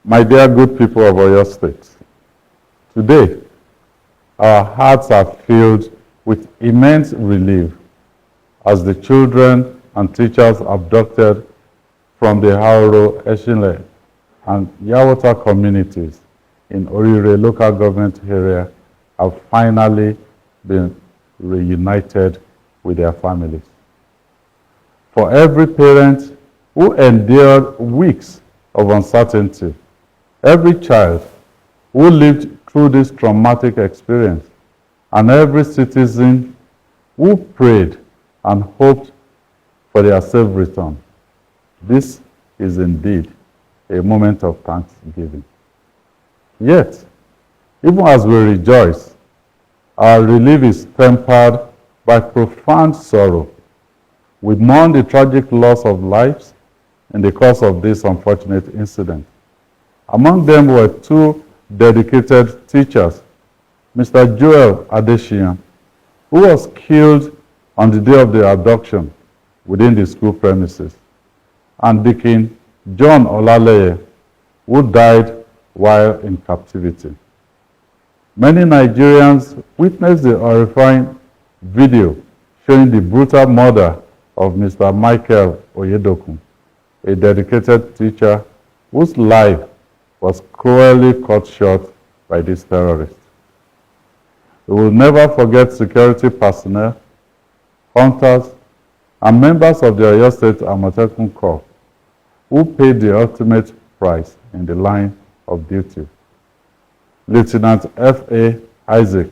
My dear good people of Oyo State, today our hearts are filled with immense relief as the children and teachers abducted from the Hauro, Eshile, and Yawota communities in Oriire local government area have finally been reunited with their families. For every parent who endured weeks of uncertainty, every child who lived through this traumatic experience, and every citizen who prayed and hoped for their safe return, this is indeed a moment of thanksgiving. Yet, even as we rejoice, our relief is tempered by profound sorrow. We mourn the tragic loss of lives in the course of this unfortunate incident. Among them were two dedicated teachers, Mr. Joel Adesina, who was killed on the day of the abduction within the school premises, and Deacon John Olaleye, who died while in captivity. Many Nigerians witnessed the horrifying video showing the brutal murder of Mr. Michael Oyedokun, a dedicated teacher whose life was cruelly cut short by these terrorists. We will never forget security personnel, hunters, and members of the Oyo State Amotekun Corps who paid the ultimate price in the line of duty. Lieutenant F.A. Isaac,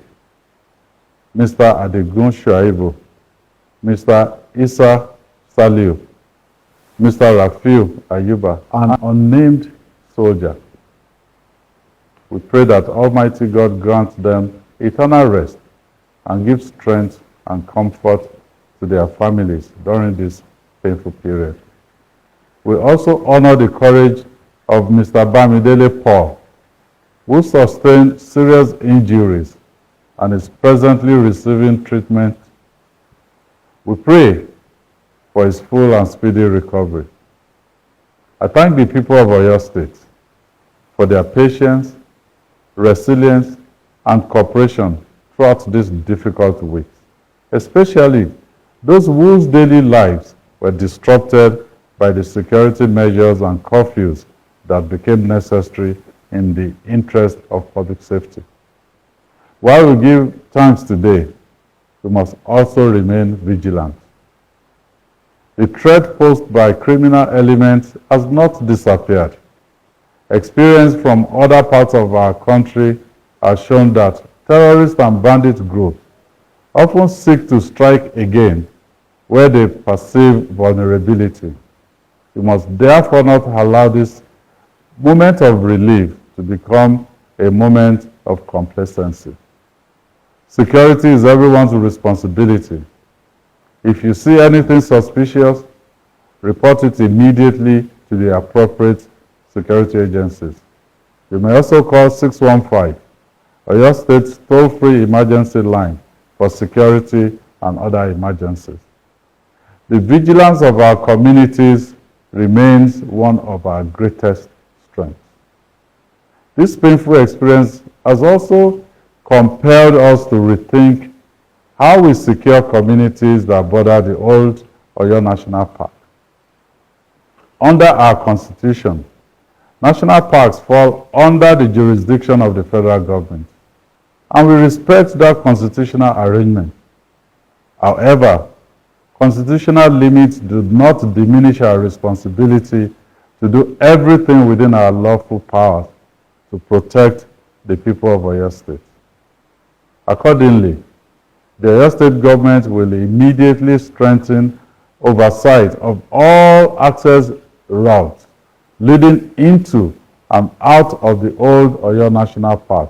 Mr. Adegun Shuaibu, Mr. Isa Saliu, Mr. Rafiu Ayuba, an unnamed soldier. We pray that Almighty God grant them eternal rest and give strength and comfort to their families during this painful period. We also honor the courage of Mr. Bamidele Paul, who sustained serious injuries and is presently receiving treatment. We pray for his full and speedy recovery. I thank the people of Oyo State for their patience, resilience, and cooperation throughout these difficult weeks, especially those whose daily lives were disrupted by the security measures and curfews that became necessary in the interest of public safety. While we give thanks today, we must also remain vigilant. The threat posed by criminal elements has not disappeared. Experience from other parts of our country has shown that terrorist and bandit groups often seek to strike again where they perceive vulnerability. We must therefore not allow this moment of relief to become a moment of complacency. Security is everyone's responsibility. If you see anything suspicious, report it immediately to the appropriate security agencies. You may also call 615, Oyo State's toll-free emergency line for security and other emergencies. The vigilance of our communities remains one of our greatest strengths. This painful experience has also compelled us to rethink how we secure communities that border the old Oyo National Park. Under our Constitution, national parks fall under the jurisdiction of the federal government, and we respect that constitutional arrangement. However, constitutional limits do not diminish our responsibility to do everything within our lawful powers to protect the people of Oyo State. Accordingly, the Oyo State government will immediately strengthen oversight of all access routes leading into and out of the old Oyo National Park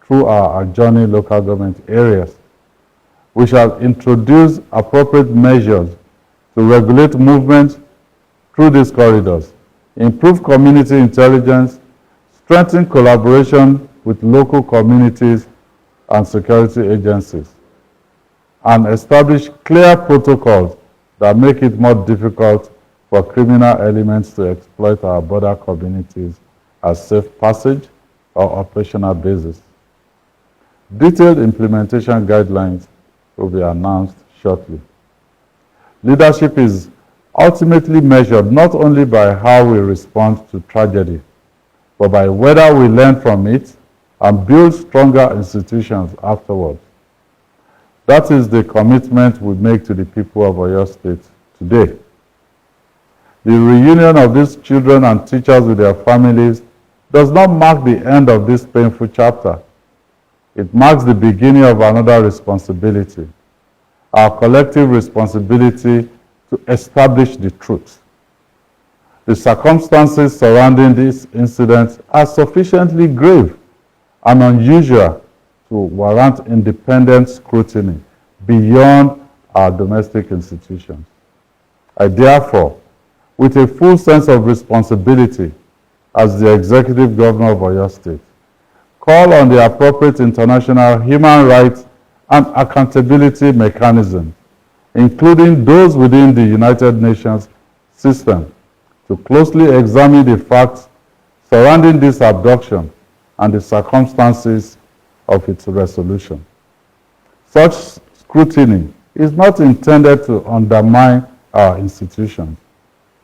through our adjoining local government areas. We shall introduce appropriate measures to regulate movement through these corridors, improve community intelligence, strengthen collaboration with local communities and security agencies, and establish clear protocols that make it more difficult for criminal elements to exploit our border communities as safe passage or operational basis. Detailed implementation guidelines will be announced shortly. Leadership is ultimately measured not only by how we respond to tragedy, but by whether we learn from it and build stronger institutions afterwards. That is the commitment we make to the people of Oyo State today. The reunion of these children and teachers with their families does not mark the end of this painful chapter. It marks the beginning of another responsibility, our collective responsibility to establish the truth. The circumstances surrounding this incident are sufficiently grave and unusual to warrant independent scrutiny beyond our domestic institutions. I therefore, with a full sense of responsibility as the Executive Governor of Oyo State, call on the appropriate international human rights and accountability mechanisms, including those within the United Nations system, to closely examine the facts surrounding this abduction and the circumstances of its resolution. Such scrutiny is not intended to undermine our institutions.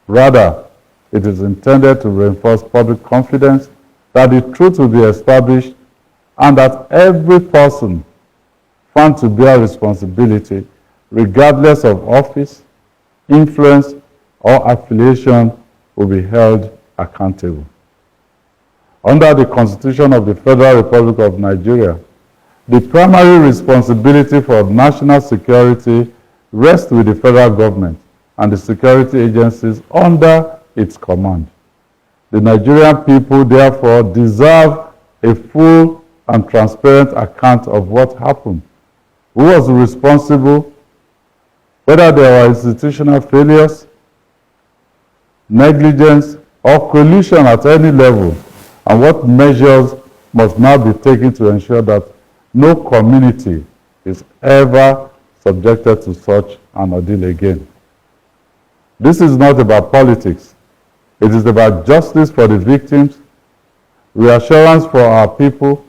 Rather, it is intended to reinforce public confidence that the truth will be established and that every person found to bear responsibility, regardless of office, influence, or affiliation, will be held accountable. Under the Constitution of the Federal Republic of Nigeria, the primary responsibility for national security rests with the federal government and the security agencies under its command. The Nigerian people, therefore, deserve a full and transparent account of what happened, who was responsible, whether there were institutional failures, negligence, or collusion at any level, and what measures must now be taken to ensure that no community is ever subjected to such an ordeal again. This is not about politics. It is about justice for the victims, reassurance for our people,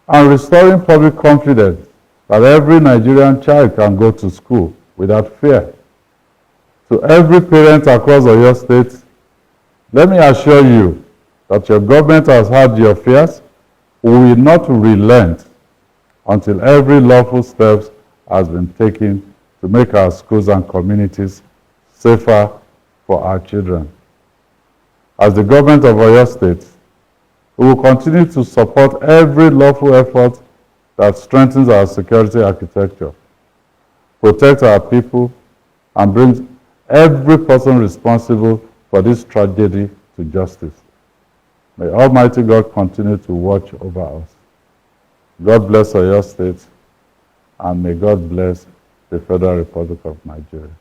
and restoring public confidence that every Nigerian child can go to school without fear. To every parent across Oyo State, let me assure you that your government has heard your fears. We will not relent until every lawful step has been taken to make our schools and communities safer for our children. As the government of Oyo State, we will continue to support every lawful effort that strengthens our security architecture, protects our people, and brings every person responsible for this tragedy to justice. May Almighty God continue to watch over us. God bless Oyo State, and may God bless the Federal Republic of Nigeria.